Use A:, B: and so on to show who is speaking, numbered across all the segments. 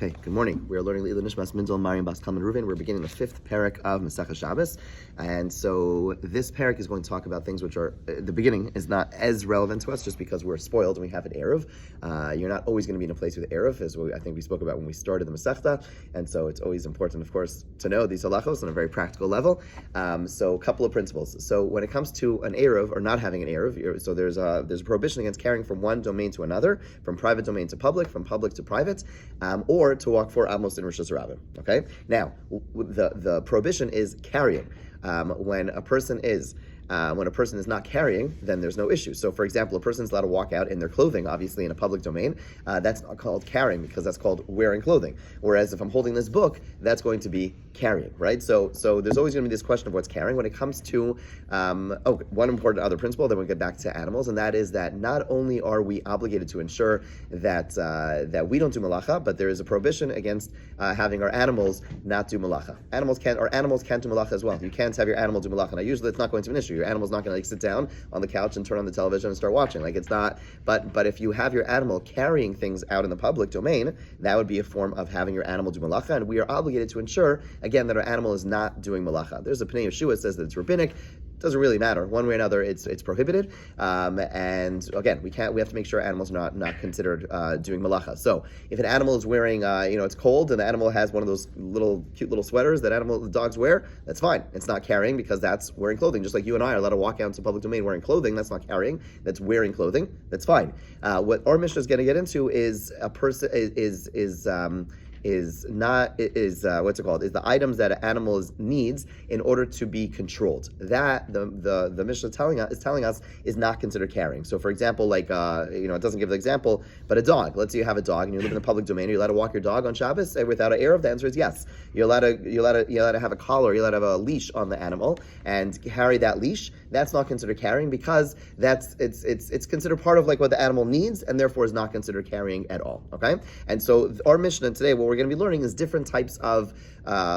A: Okay, good morning. We are learning Le'ila Nishmas Mindel Mariam Bas Kalman Reuven. We're beginning the fifth parak of Masechah Shabbos, and so this parak is going to talk about things which are the beginning is not as relevant to us just because we're spoiled and we have an eruv. You're not always going to be in a place with eruv, as I think we spoke about when we started the Masechta, and so it's always important, of course, to know these halachos on a very practical level. So a couple of principles. So when it comes to an eruv or not having an eruv, so there's a prohibition against carrying from one domain to another, from private domain to public, from public to private, or to walk 4 amos in Rosh Hashanah. Okay. Now, the prohibition is carrying. When a person is not carrying, then there's no issue. So, for example, a person's allowed to walk out in their clothing, obviously in a public domain. That's not called carrying because that's called wearing clothing. Whereas if I'm holding this book, that's going to be carrying, right? So there's always going to be this question of what's carrying. When it comes to, one important other principle, then we'll get back to animals, and that is that not only are we obligated to ensure that we don't do malacha, but there is a prohibition against having our animals not do malacha. Animals can't do malacha as well. You can't have your animal do malacha. Now, usually it's not going to be an issue. Your animal's not going to sit down on the couch and turn on the television and start watching. It's not. But if you have your animal carrying things out in the public domain, that would be a form of having your animal do malacha, and we are obligated to ensure again that our animal is not doing malacha. There's a Pnei Yeshua says that it's rabbinic. Doesn't really matter. One way or another, it's prohibited. And again, we have to make sure animals are not considered doing malacha. So if an animal is wearing, it's cold and the animal has one of those cute little sweaters that the dogs wear, that's fine. It's not carrying because that's wearing clothing. Just like you and I are allowed to walk out into public domain wearing clothing, that's not carrying. That's wearing clothing. That's fine. What our Mishnah is going to get into is a person is the items that an animal needs in order to be controlled. That the Mishnah is telling us is not considered carrying. So for example, it doesn't give the example, but a dog. Let's say you have a dog and you live in the public domain. Are you allowed to walk your dog on Shabbos without an eruv? The answer is yes. You're allowed to have a collar. You're allowed to have a leash on the animal and carry that leash. That's not considered carrying because it's considered part of what the animal needs and therefore is not considered carrying at all. Okay, and so our Mishnah today, what we're going to be learning is different types of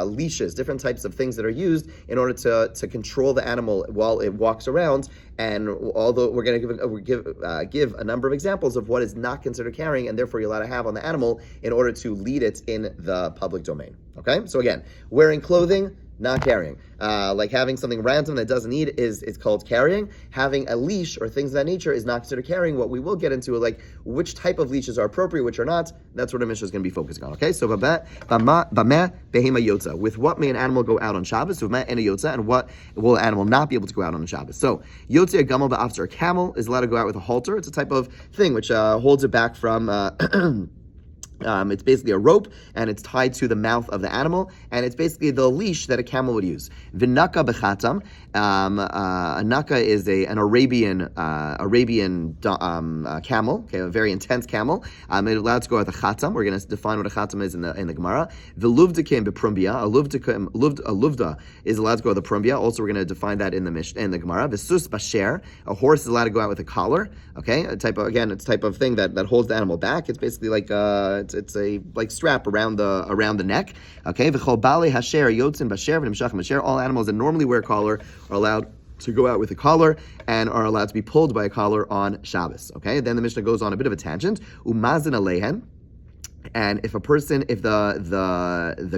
A: leashes, different types of things that are used in order to control the animal while it walks around. And although we're going to give a number of examples of what is not considered carrying, and therefore you're allowed to have on the animal in order to lead it in the public domain. Okay, so again, wearing clothing, not carrying. Having something random that doesn't need is called carrying. Having a leash or things of that nature is not considered carrying. What we will get into which type of leashes are appropriate, which are not. That's what our Mishnah is going to be focusing on. Okay, so with what may an animal go out on Shabbos? And what will an animal not be able to go out on Shabbos? So yotze a gamal ba'after, a camel is allowed to go out with a halter. It's a type of thing which holds it back from. It's basically a rope, and it's tied to the mouth of the animal, and it's basically the leash that a camel would use. V'naka bechatam, a naka is an Arabian camel, okay, a very intense camel. It's allowed to go with a chatam. We're going to define what a chatam is in the Gemara. V'luvdakim beprumbia, a luvda is allowed to go with a prumbia. Also, we're going to define that in the Gemara. V'sus basher, a horse is allowed to go out with a collar. Okay, it's a type of thing that holds the animal back. It's basically it's a strap around the neck. Okay, v'chol bale hasher yotzin basher v'nimshach basher. All animals that normally wear a collar are allowed to go out with a collar and are allowed to be pulled by a collar on Shabbos. Okay, then the Mishnah goes on a bit of a tangent. Umazin alehen. And if the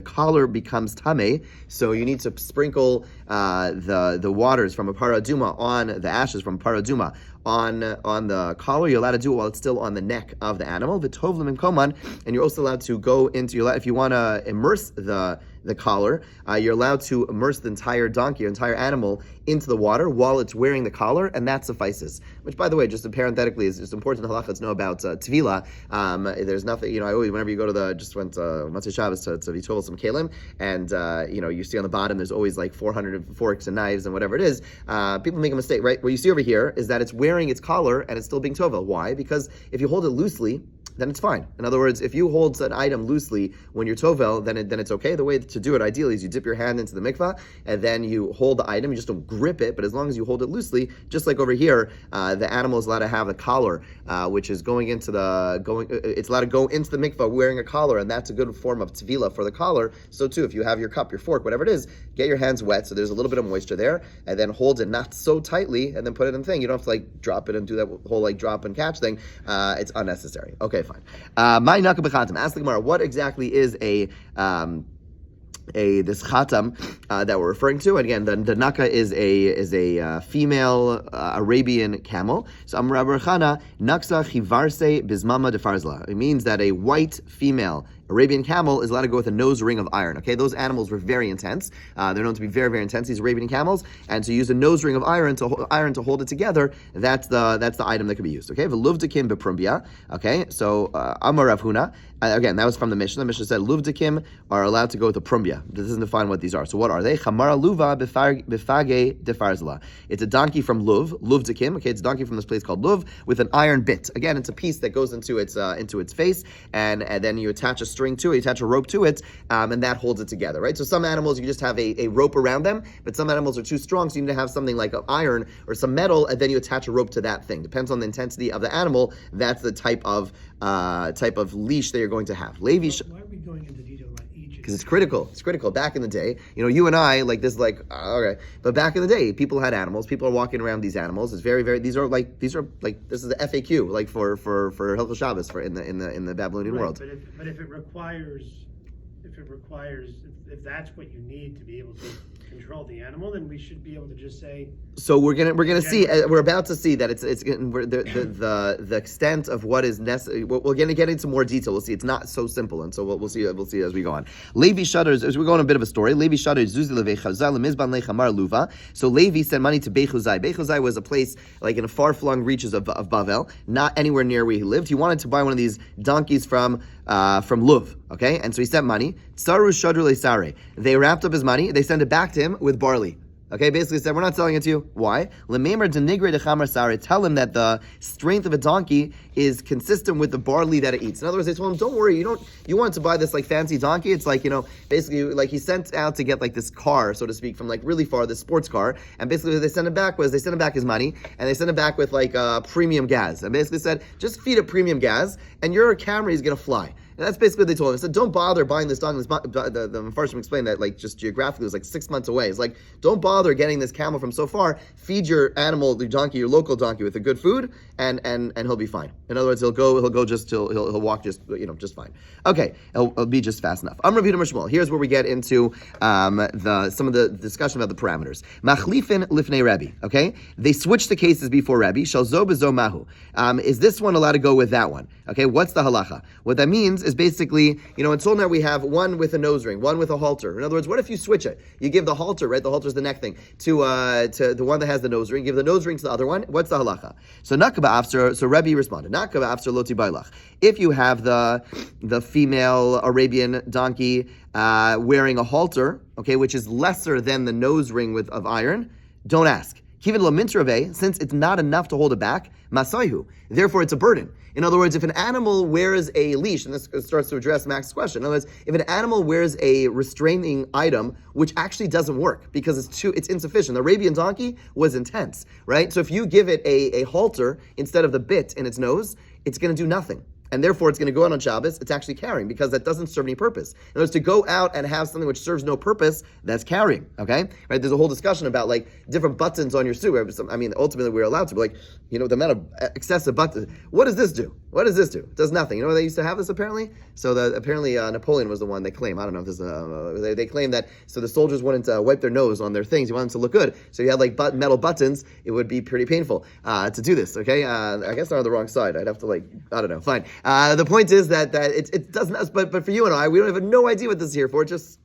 A: collar becomes tameh, so you need to sprinkle the waters from a paraduma on the ashes from paraduma on the collar. You're allowed to do it while it's still on the neck of the animal. V'tov lemim koman, and you're also allowed to go into if you want to immerse the collar, you're allowed to immerse the entire donkey, entire animal, into the water while it's wearing the collar, and that suffices. Which, by the way, just parenthetically, is important halachah to know about tvila. There's nothing, I always, whenever you go to just went Motzei Shabbos to Vitol some kalim, and you see on the bottom there's always 400 forks and knives and whatever it is. People make a mistake, right? What you see over here is that it's wearing its collar and it's still being tovel. Why? Because if you hold it loosely, then it's fine. In other words, if you hold an item loosely when you're tovel, then it's okay. The way to do it ideally is you dip your hand into the mikvah and then you hold the item. You just don't grip it, but as long as you hold it loosely, just like over here, the animal is allowed to have a collar, which is it's allowed to go into the mikvah wearing a collar, and that's a good form of tevila for the collar. So too, if you have your cup, your fork, whatever it is, get your hands wet so there's a little bit of moisture there, and then hold it not so tightly, and then put it in the thing. You don't have to drop it and do that whole drop and catch thing. It's unnecessary. Okay. fine. My naka b'chatam. Ask the Gemara, what exactly is this chatam that we're referring to? And again, the naka is a female Arabian camel. So Amar Rabbi Chana naksa chivarse bizmama defarzla. It means that a white female Arabian camel is allowed to go with a nose ring of iron. Okay, those animals were very intense. They're known to be very, very intense. These Arabian camels, and to use a nose ring of iron to hold it together. That's the item that could be used. Okay, v'luvdakim beprumbia. Okay, so Amar Rav Huna. Again, that was from the Mishnah. The Mishnah said luvdakim are allowed to go with a prumbia. This doesn't define what these are. So what are they? Chamara luva befage defarzla. It's a donkey from luvdakim. Okay, it's a donkey from this place called Luv with an iron bit. Again, it's a piece that goes into its face, and then you attach a string to it, you attach a rope to it, and that holds it together, right? So some animals, you just have a rope around them, but some animals are too strong, so you need to have something like iron or some metal, and then you attach a rope to that thing. Depends on the intensity of the animal. That's the type of leash that you're going to have. Why
B: are we going into detail about each?
A: Because it's critical. It's critical. Back in the day, you and I, okay. But back in the day, people had animals. People are walking around these animals. It's very, very. These are like this is the FAQ, like for Hilchos Shabbos in the Babylonian world.
B: But if that's what you need to be able to control the animal, then we should be able to just say. So we're
A: about to see that it's the extent of what is necessary. We're going to get into more detail. We'll see. It's not so simple, and so we'll see as we go on. Levi shudders as we go on a bit of a story. Levi shudders zuzi levechazal mizban lechamar luva. So Levi sent money to Bechuzai. Bechuzai was a place like in the far-flung reaches of Bavel, not anywhere near where he lived. He wanted to buy one of these donkeys from Luv. Okay, and so he sent money. Tsaru shadru leisare. They wrapped up his money. They sent it back to him with barley. Okay, basically said, we're not selling it to you. Why? Lememer denigre dechamar sare. Tell him that the strength of a donkey is consistent with the barley that it eats. In other words, they told him, don't worry, you want to buy this like fancy donkey. It's like, basically like he sent out to get like this car, so to speak, from like really far, this sports car. And basically what they sent it back his money, and they sent it back with like premium gas. And basically said, just feed it premium gas, and your Camry is going to fly. And that's basically what they told him. They said, don't bother buying this donkey. The Mepharshim explained that, like, just geographically, it was like 6 months away. It's like, don't bother getting this camel from so far. Feed your animal, the donkey, your local donkey, with a good food, and he'll be fine. In other words, he'll walk just fine. Okay, it'll be just fast enough. Rav Yehuda Shmuel. Here's where we get into some of the discussion about the parameters. Machlifin lifnei Rabbi. Okay, they switched the cases before Rabbi. Shal zo bezo mahu. Is this one allowed to go with that one? Okay, what's the halacha? What that means is basically, until now we have one with a nose ring, one with a halter. In other words, what if you switch it? You give the halter, right? The halter is the neck thing, to the one that has the nose ring. Give the nose ring to the other one. What's the halacha? So nakaba after. So Rebbe responded, nakaba after loti bailach. If you have the female Arabian donkey wearing a halter, okay, which is lesser than the nose ring of iron, don't ask. Kivin lo mintrave, since it's not enough to hold it back, masayhu. Therefore, it's a burden. In other words, if an animal wears a leash, and this starts to address Max's question, in other words, if an animal wears a restraining item, which actually doesn't work because it's insufficient. The Arabian donkey was intense, right? So if you give it a halter instead of the bit in its nose, it's going to do nothing. And therefore, it's going to go out on Shabbos. It's actually carrying because that doesn't serve any purpose. In other words, to go out and have something which serves no purpose, that's carrying. Okay, right? There's a whole discussion about like different buttons on your suit. I mean, ultimately, we're allowed to, but like, the amount of excessive buttons. What does this do? What does this do? It does nothing. You know, they used to have this apparently. So apparently Napoleon was the one they claim. I don't know if this. They claim that so the soldiers wouldn't wipe their nose on their things. You want them to look good. So you had like metal buttons. It would be pretty painful to do this. Okay, I guess they're on the wrong side. I'd have to I don't know. Fine. The point is that it doesn't. But for you and I, we don't have no idea what this is here for. Just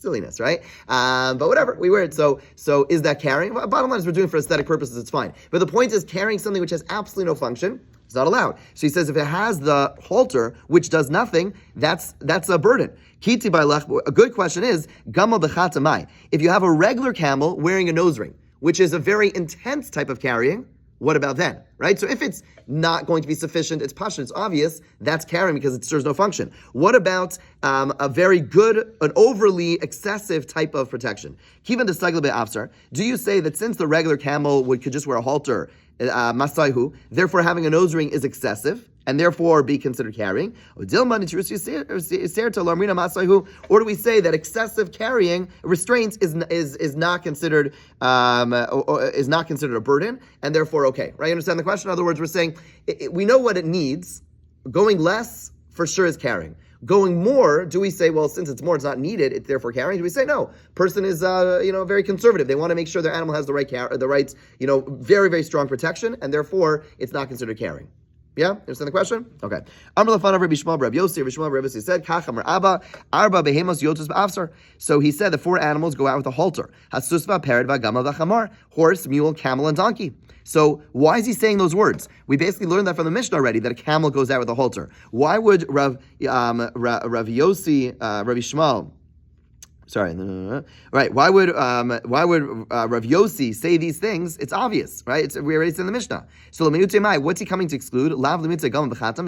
A: silliness, right? But whatever, we wear it. So is that carrying? Well, bottom line is we're doing it for aesthetic purposes. It's fine. But the point is carrying something which has absolutely no function. It's not allowed. So he says if it has the halter, which does nothing, that's a burden. Kiti bailach. A good question is gama b'chatamai. If you have a regular camel wearing a nose ring, which is a very intense type of carrying, what about then, right? So if it's not going to be sufficient, it's pashut, it's obvious, that's carrying because it serves no function. What about a very good, an overly excessive type of protection? Kivan d'stagla be'afsar. Do you say that since the regular camel could just wear a halter, masayhu, therefore having a nose ring is excessive, and therefore be considered carrying? Or do we say that excessive carrying restraints is not considered a burden, and therefore okay? Right? You understand the question? In other words, we're saying we know what it needs. Going less for sure is carrying. Going more, do we say, well, since it's more, it's not needed, it's therefore carrying? Do we say no? Person is, very conservative. They want to make sure their animal has the right, very, very strong protection, and therefore it's not considered carrying. Yeah, understand the question? Okay. Amr lefanav Rabbi Shmuel Rabbi Yossi. Rabbi Shmuel Rabbi Yossi said, "Kach amar Abba, arba behemos yotus ba'afsar." So he said the 4 animals go out with a halter: hasusva, parrot, v'gamal, v'chamar, horse, mule, camel, and donkey. So why is he saying those words? We basically learned that from the Mishnah already, that a camel goes out with a halter. Why would Rav Yossi, Rabbi Shmuel? Sorry, right? Why would Rav Yossi say these things? It's obvious, right? We already said in the Mishnah. So what's he coming to exclude? Is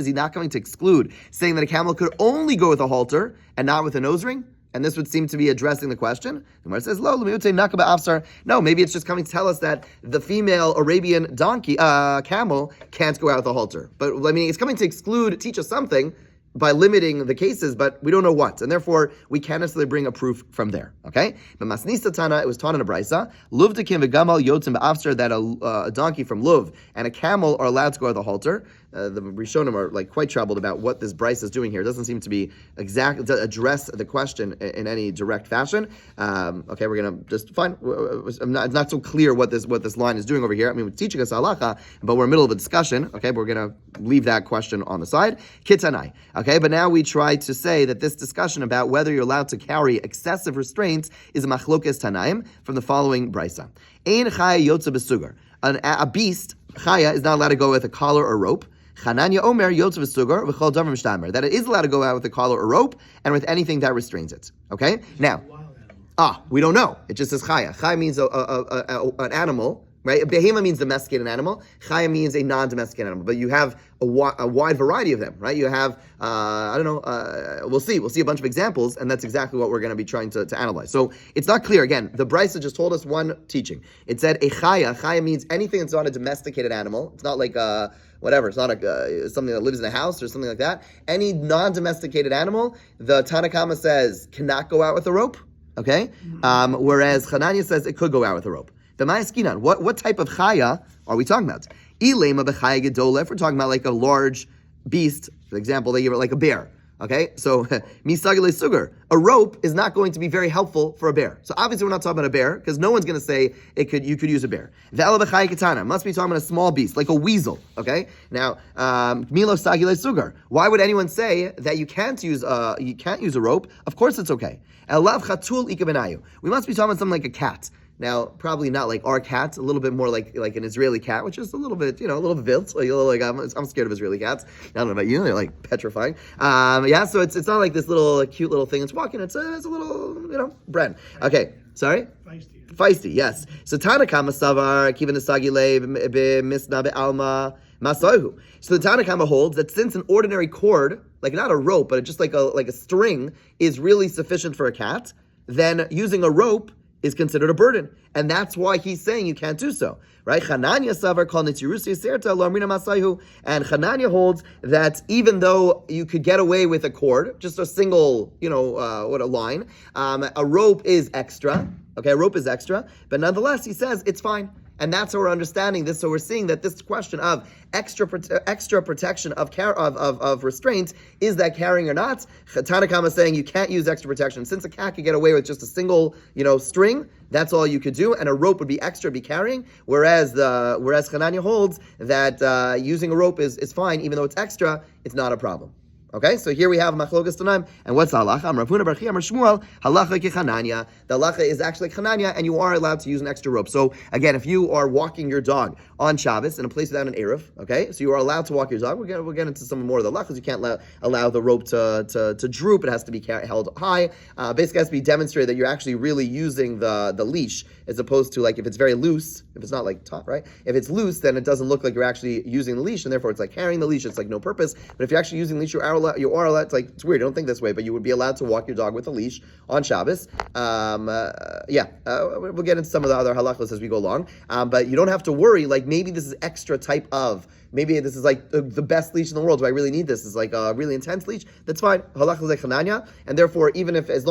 A: he not coming to exclude saying that a camel could only go with a halter and not with a nose ring? And this would seem to be addressing the question. And where it says, no, maybe it's just coming to tell us that the female Arabian camel can't go out with a halter. But I mean, it's coming to teach us something by limiting the cases, but we don't know what, and therefore we can't necessarily bring a proof from there. Okay, but Masnisa Tana, it was taught in a brisa, Luvdakim v'gamal yotzim ba'afsar, that a donkey from Luv and a camel are allowed to go with a halter. The Rishonim are quite troubled about what this brisa is doing here. It doesn't seem to be exact to address the question in any direct fashion. Okay, we're gonna just fine. It's not so clear what this line is doing over here. I mean, we're teaching us halacha, but we're in the middle of a discussion. Okay, but we're gonna leave that question on the side. Kitanai. Okay, but now we try to say that this discussion about whether you're allowed to carry excessive restraints is a machlokes tanaim from the following brisa. Ein chaya yotza besugar. A beast, chaya, is not allowed to go with a collar or rope. Chananya Omer yotza v'sugar v'chol davar mishtamer. That it is allowed to go out with a collar or rope and with anything that restrains it. Okay? Now, we don't know. It just says chaya. Chaya means an animal, right? Behema means domesticated animal. Chaya means a non-domesticated animal. But you have a wide variety of them, right? You have, we'll see. We'll see a bunch of examples, and that's exactly what we're going to be trying to analyze. So it's not clear. Again, the Brisa just told us one teaching. It said a chaya. Chaya means anything that's not a domesticated animal. It's not like whatever. It's not something that lives in a house or something like that. Any non-domesticated animal, the Tanakama says cannot go out with a rope. Okay, whereas Chananya says it could go out with a rope. The Ma'askinan, what type of chaya are we talking about? Ilema b'chaya gedola, if we're talking about like a large beast, for example, they give it like a bear. Okay, so misagile sugar, a rope is not going to be very helpful for a bear. So obviously we're not talking about a bear because no one's going to say you could use a bear. Ve'ela b'chaya ketana, must be talking about a small beast like a weasel. Okay, now milo sagile sugar. Why would anyone say that you can't use a rope? Of course it's okay. Elav chatul ikabenayu. We must be talking about something like a cat. Now, probably not like our cat, a little bit more like an Israeli cat, which is a little bit wild. Like I'm scared of Israeli cats. I don't know about you; they're like petrifying. So it's not like this little cute little thing. It's walking. It's a little Bren. Okay, sorry. Feisty, yes. So Tanakama savar kivan esagile b'misna be'alma masahu. So the Tanakama holds that since an ordinary cord, like not a rope, but just like a string, is really sufficient for a cat, then using a rope is considered a burden. And that's why he's saying you can't do so. Right? Chananya savar kol nitzirusi serta lo amrina masayhu. And Chananya holds that even though you could get away with a cord, just a single, a line, a rope is extra. Okay, a rope is extra. But nonetheless, he says it's fine. And that's how we're understanding this. So we're seeing that this question of extra protection of restraint, is that carrying or not? Tanakama is saying you can't use extra protection. Since a cat could get away with just a single, string, that's all you could do, and a rope would be extra, be carrying. Whereas Chananya holds that using a rope is fine, even though it's extra, it's not a problem. Okay, so here we have machlokas tanaim, and what's the halacha? Rav Huna bar Chia, Amar Shmuel, halacha kechananya. The halacha is actually chananya, and you are allowed to use an extra rope. So again, if you are walking your dog on Shabbos in a place without an eruv, okay, so you are allowed to walk your dog. We'll get into some more of the halachas. You can't allow the rope to droop. It has to be held high. Basically, it has to be demonstrated that you're actually really using the leash, as opposed to like if it's very loose, if it's not like taut, right? If it's loose, then it doesn't look like you're actually using the leash, and therefore it's like carrying the leash. It's like no purpose. But if you're actually using the leash, you are allowed. It's weird. I don't think this way, but you would be allowed to walk your dog with a leash on Shabbos. We'll get into some of the other halachos as we go along. But you don't have to worry. Like maybe this is extra type of. Maybe this is like the best leash in the world. Do I really need this? It's like a really intense leash. That's fine. Halacha like chananya, and therefore even if it's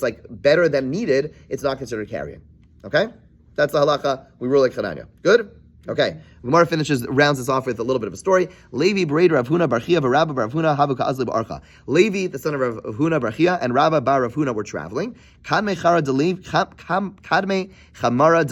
A: like better than needed, it's not considered carrying. Okay, that's the halacha. We rule like chananya. Good. Okay, Gemara rounds this off with a little bit of a story. Levi, Bered, Rav Huna, Bar Chia, Rabba, Bar Huna, Havu Ka'azli Ba'archa. Levi, the son of Rav Huna, Bar Chia, and Rabba Bar Rav Huna were traveling. Kadme Chamara de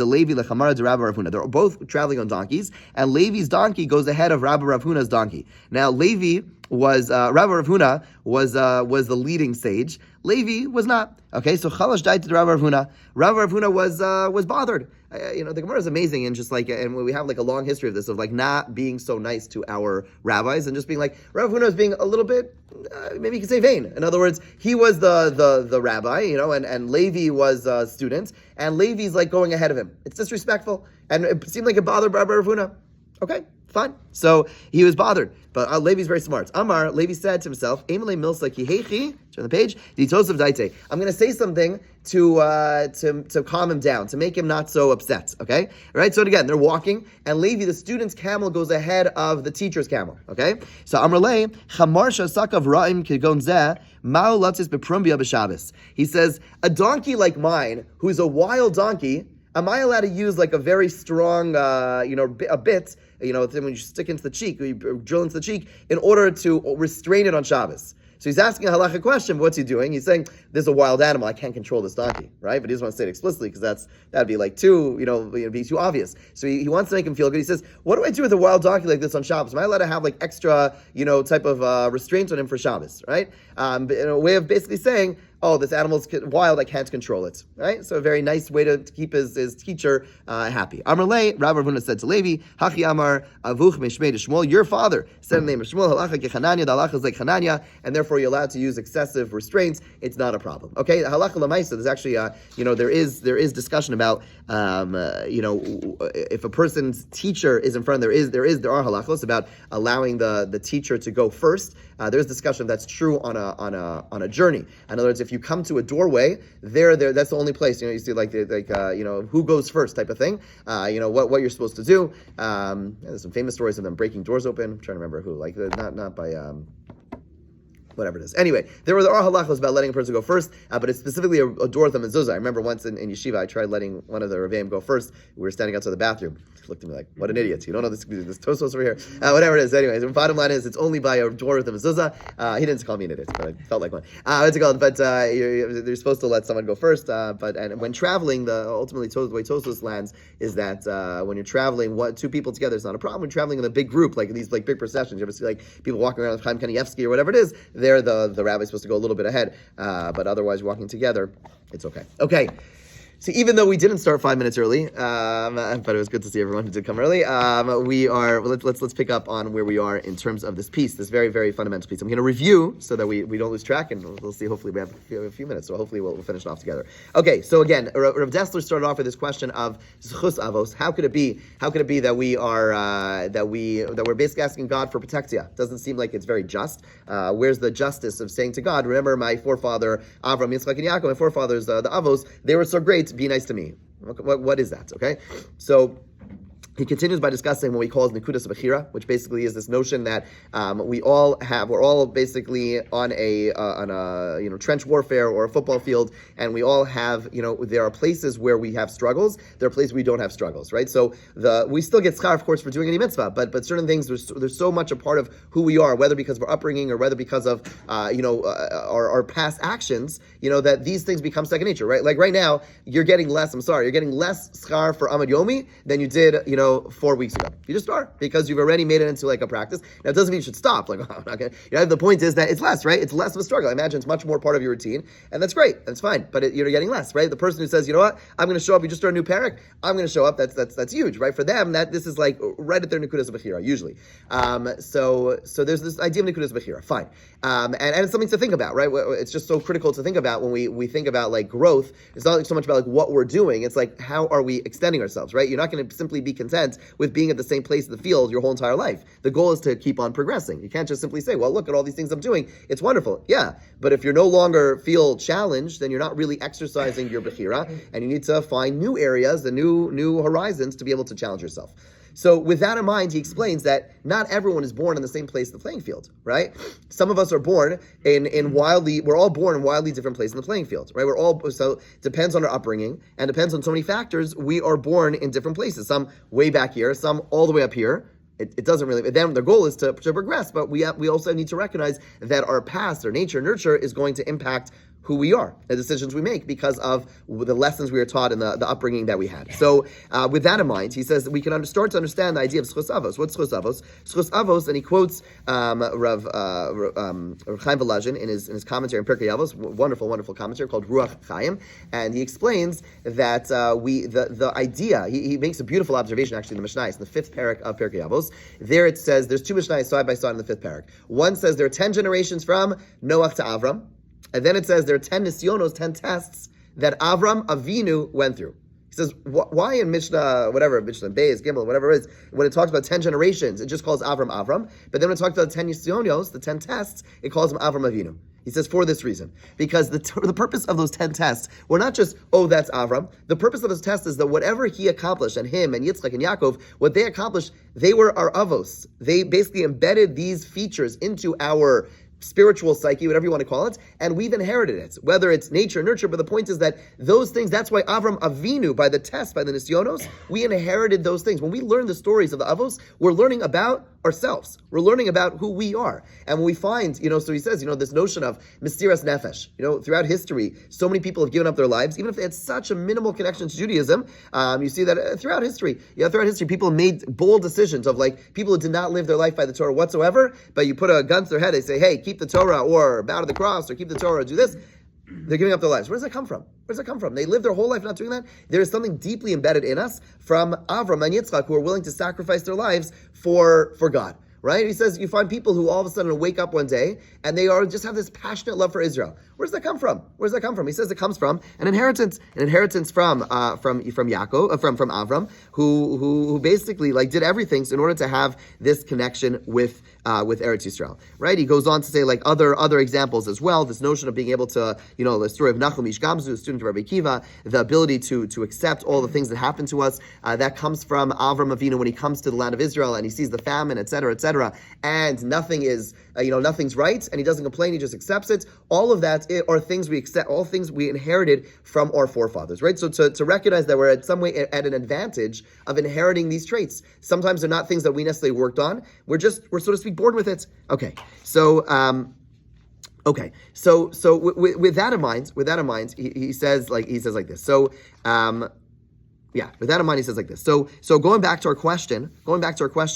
A: Levi lechamara de Rabba Rav Huna. They're both traveling on donkeys, and Levi's donkey goes ahead of Rabba Rav Huna's donkey. Now, Levi was Rabba Rav Huna was the leading sage. Levi was not. Okay, so Chalash died to the Rabba Rav Huna. Rabba Rav Huna was bothered. The Gemara is amazing, and just like, and we have like a long history of this, of like not being so nice to our rabbis, and just being like, Rabba Huna is being a little bit, maybe you could say vain. In other words, he was the rabbi, and Levi was a student, and Levi's like going ahead of him. It's disrespectful, and it seemed like it bothered Rabba Rav Huna. Okay, fine. So he was bothered. But Levi's very smart. Amar, Levi said to himself, Emile milsa ki heichi, turn the page, Ditosov daite. I'm going to say something to calm him down, to make him not so upset. Okay? All right, so again, they're walking, and Levi, the student's camel, goes ahead of the teacher's camel. Okay? So Amar Le, Chamarsha sakav ra'im kigon zeh, ma'u latis beprumbia b'Shabbos. He says, a donkey like mine, who's a wild donkey, am I allowed to use like a very strong, a bit, when you stick into the cheek, or you drill into the cheek, in order to restrain it on Shabbos? So he's asking a halacha question, but what's he doing? He's saying, there's a wild animal, I can't control this donkey, right? But he doesn't want to say it explicitly, because that'd be like it'd be too obvious. So he wants to make him feel good. He says, what do I do with a wild donkey like this on Shabbos? Am I allowed to have like extra, type of restraints on him for Shabbos, right? In a way of basically saying, oh, this animal's wild, I can't control it, right? So a very nice way to keep his teacher happy. Amar Le, Rabbi Rav Huna said to Levi, Hachi Amar Avuch Meshmei Shmuel, your father said the name of Shmuel, Halacha Kechananya, the halacha is like Hananya, and therefore you're allowed to use excessive restraints. It's not a problem. Okay, halacha lamaisa. There's actually, there is discussion about, if a person's teacher is in front, there are halachos about allowing the teacher to go first. There's discussion that's true on a journey. In other words, if you come to a doorway, that's the only place. You see who goes first type of thing. What you're supposed to do. There's some famous stories of them breaking doors open. I'm trying to remember who. Not by. Whatever it is. Anyway, there are halachos about letting a person go first, but it's specifically a door with a mezuzah. I remember once in yeshiva, I tried letting one of the Rebbeim go first. We were standing outside the bathroom. He looked at me like, what an idiot. You don't know this tosos over here. Whatever it is. Anyways, the bottom line is, it's only by a door with a mezuzah. He didn't call me an idiot, but I felt like one. What's it called? But you're supposed to let someone go first. And when traveling, ultimately the way tosos lands is that when you're traveling, two people together is not a problem. When you're traveling in a big group, like these big processions, you ever see like people walking around with Chaim Kanievsky or whatever it is, there the rabbi's supposed to go a little bit ahead, but otherwise walking together, it's okay. Okay. So even though we didn't start 5 minutes early, but it was good to see everyone who did come early, let's pick up on where we are in terms of this piece, this very, very fundamental piece. I'm going to review so that we don't lose track, and we'll see. Hopefully we have a few minutes, so hopefully we'll finish it off together. Okay, so again, Rav Dessler started off with this question of zchus avos. How could it be that we're basically asking God for protectia? Doesn't seem like it's very just. Where's the justice of saying to God, remember my forefather Avram, Yitzchak, and Yaakov, my forefathers, the avos, they were so great. Be nice to me. What is that? Okay, so he continues by discussing what he calls nekudas bechira, which basically is this notion that we're all basically on a trench warfare or a football field, and we all have, there are places where we have struggles, there are places we don't have struggles, right? So we still get schar, of course, for doing any mitzvah, but certain things, there's so much a part of who we are, whether because of our upbringing or whether because of our past actions, that these things become second nature, right? Like right now, you're getting less schar for Amud Yomi than you did, 4 weeks ago. You just are, because you've already made it into like a practice. Now, it doesn't mean you should stop. Like, I'm not gonna, the point is that it's less, right? It's less of a struggle. I imagine it's much more part of your routine, and that's great. That's fine. But you're getting less, right? The person who says, you know what, I'm going to show up. You just start a new parak. I'm going to show up. That's huge, right? For them, this is like right at their nekudas bechira usually. So there's this idea of nekudas bechira. Fine. And it's something to think about, right? It's just so critical to think about when we think about like growth. It's not so much about like what we're doing. It's like, how are we extending ourselves, right? You're not going to simply be content with being at the same place in the field your whole entire life. The goal is to keep on progressing. You can't just simply say, well, look at all these things I'm doing. It's wonderful. Yeah. But if you no longer feel challenged, then you're not really exercising your bechira, and you need to find new areas and new horizons to be able to challenge yourself. So with that in mind, he explains that not everyone is born in the same place in the playing field, right? Some of us are born we're all born in wildly different places in the playing field, right? So it depends on our upbringing and depends on so many factors. We are born in different places, some way back here, some all the way up here. It doesn't really, then the goal is to progress, but we also need to recognize that our past, our nature, nurture is going to impact who we are, the decisions we make because of the lessons we were taught in the upbringing that we had. So with that in mind, he says that we can start to understand the idea of schos avos. What's schos avos? Schos avos, and he quotes Rav Chaim Volozhin in his commentary on Pirkei Avos, wonderful commentary called Ruach Chaim, and he explains that the idea, he makes a beautiful observation actually in the Mishnayos, in the fifth parak of Pirkei Avos. There it says, there's two Mishnayos side by side in the fifth parak. One says there are 10 generations from Noach to Avram, and then it says there are 10 nisyonos, 10 tests that Avram Avinu went through. He says, why in Mishnah, Mishnah Beis, Gimel, whatever it is, when it talks about 10 generations, it just calls Avram, but then when it talks about 10 nisyonos, the 10 tests, it calls him Avram Avinu. He says, for this reason, because the purpose of those 10 tests were not just, that's Avram. The purpose of those tests is that whatever he accomplished, and him, and Yitzchak, and Yaakov, what they accomplished, they were our avos. They basically embedded these features into our spiritual psyche, whatever you want to call it, and we've inherited it, whether it's nature, nurture, but the point is that those things, that's why Avram Avinu, by the test, by the nisyonos, we inherited those things. When we learn the stories of the avos, we're learning about ourselves. We're learning about who we are. And when we find, so he says, this notion of mysterious nefesh, throughout history, so many people have given up their lives, even if they had such a minimal connection to Judaism. You see that throughout history. Throughout history, people made bold decisions of people who did not live their life by the Torah whatsoever, but you put a gun to their head, they say, hey, keep the Torah, or bow to the cross, or keep the Torah, or do this. They're giving up their lives. Where does that come from? Where does that come from? They live their whole life not doing that. There is something deeply embedded in us from Avram and Yitzchak who are willing to sacrifice their lives for God. Right? He says you find people who all of a sudden wake up one day and they just have this passionate love for Israel. Where does that come from? He says it comes from an inheritance from Yaakov, from Avram, who basically did everything in order to have this connection with Eretz Yisrael. Right? He goes on to say other examples as well. This notion of being able to, the story of Nachum Ish Gamzu, student of Rabbi Kiva, the ability to accept all the things that happen to us, that comes from Avram Avinu when he comes to the land of Israel and he sees the famine, etc., and nothing's right, and he doesn't complain, he just accepts it. All of that are things we accept, all things we inherited from our forefathers, right? So to recognize that we're at some way at an advantage of inheriting these traits. Sometimes they're not things that we necessarily worked on. We're so to speak born with it. Okay, so with that in mind, he says like this. So. With that in mind, he says like this. So going back to our question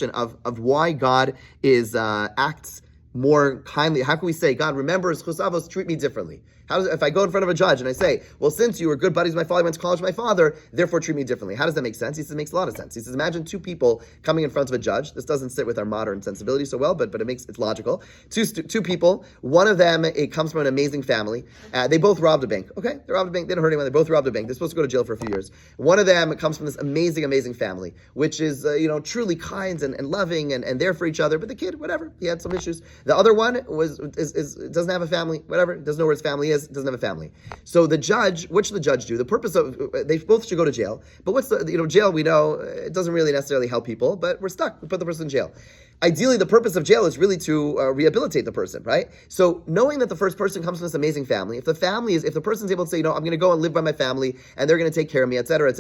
A: of why God acts more kindly. How can we say, God remembers schos avos, treat me differently? If I go in front of a judge and I say, well, since you were good buddies with my father, went to college with my father, therefore treat me differently. How does that make sense? He says it makes a lot of sense. He says, imagine two people coming in front of a judge. This doesn't sit with our modern sensibility so well, but it's logical. Two people. One of them, it comes from an amazing family. They both robbed a bank. Okay, they robbed a bank. They didn't hurt anyone. They both robbed a bank. They're supposed to go to jail for a few years. One of them comes from this amazing family, which is truly kind and loving and there for each other. But the kid, whatever, he had some issues. The other one doesn't have a family. Whatever, doesn't know where his family is. Doesn't have a family. So the judge, what should the judge do? The purpose of, they both should go to jail. But what's jail, we know, it doesn't really necessarily help people, but we're stuck. We put the person in jail. Ideally, the purpose of jail is really to rehabilitate the person, right? So knowing that the first person comes from this amazing family, if the person's able to say, I'm going to go and live by my family and they're going to take care of me, et cetera,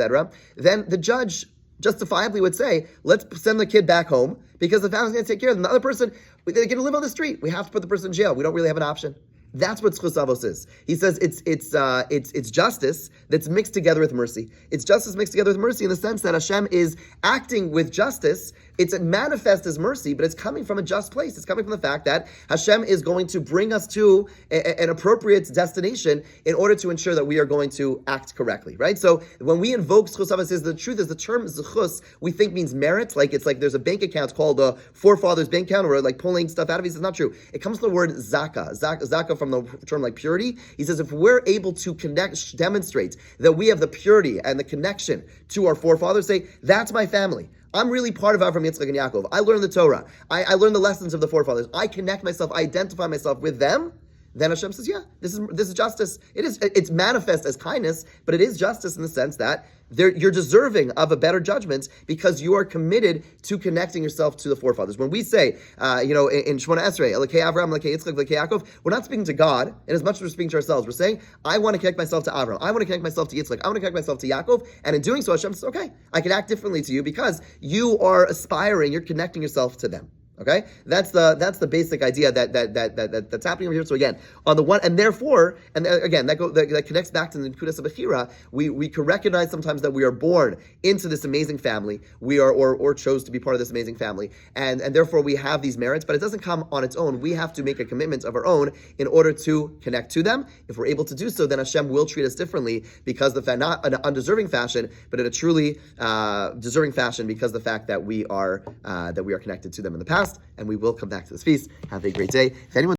A: then the judge justifiably would say, let's send the kid back home because the family's going to take care of them. The other person, they're going to live on the street. We have to put the person in jail. We don't really have an option. That's what schos avos is. He says it's justice that's mixed together with mercy. It's justice mixed together with mercy in the sense that Hashem is acting with justice. It's manifest as mercy, but it's coming from a just place. It's coming from the fact that Hashem is going to bring us to an appropriate destination in order to ensure that we are going to act correctly, right? So when we invoke schos avos, the truth is the term zechus we think means merit. It's like there's a bank account called the forefathers bank account, or like pulling stuff out of it. It's not true. It comes from the word zaka from the term like purity. He says if we're able to demonstrate that we have the purity and the connection to our forefathers, say, that's my family. I'm really part of Avram, Yitzchak, and Yaakov. I learned the Torah. I learned the lessons of the forefathers. I connect myself, I identify myself with them. then Hashem says, yeah, this is justice. It's manifest as kindness, but it is justice in the sense that you're deserving of a better judgment because you are committed to connecting yourself to the forefathers. When we say, in Shemona Esrei, Elokei Avram, Elokei Yitzchak, Elokei Yaakov, we're not speaking to God, and as much as we're speaking to ourselves, we're saying, I want to connect myself to Avram, I want to connect myself to Yitzchak, I want to connect myself to Yaakov, and in doing so, Hashem says, okay, I can act differently to you because you are aspiring, you're connecting yourself to them. Okay, that's the basic idea that's happening over here. So again, on the one, and therefore, and again, that connects back to the Nekudas Bechira. We can recognize sometimes that we are born into this amazing family. We are or chose to be part of this amazing family, and therefore we have these merits. But it doesn't come on its own. We have to make a commitment of our own in order to connect to them. If we're able to do so, then Hashem will treat us differently because the fact, not in an undeserving fashion, but in a truly deserving fashion, because the fact that we are connected to them in the past. And we will come back to this feast. Have a great day. If anyone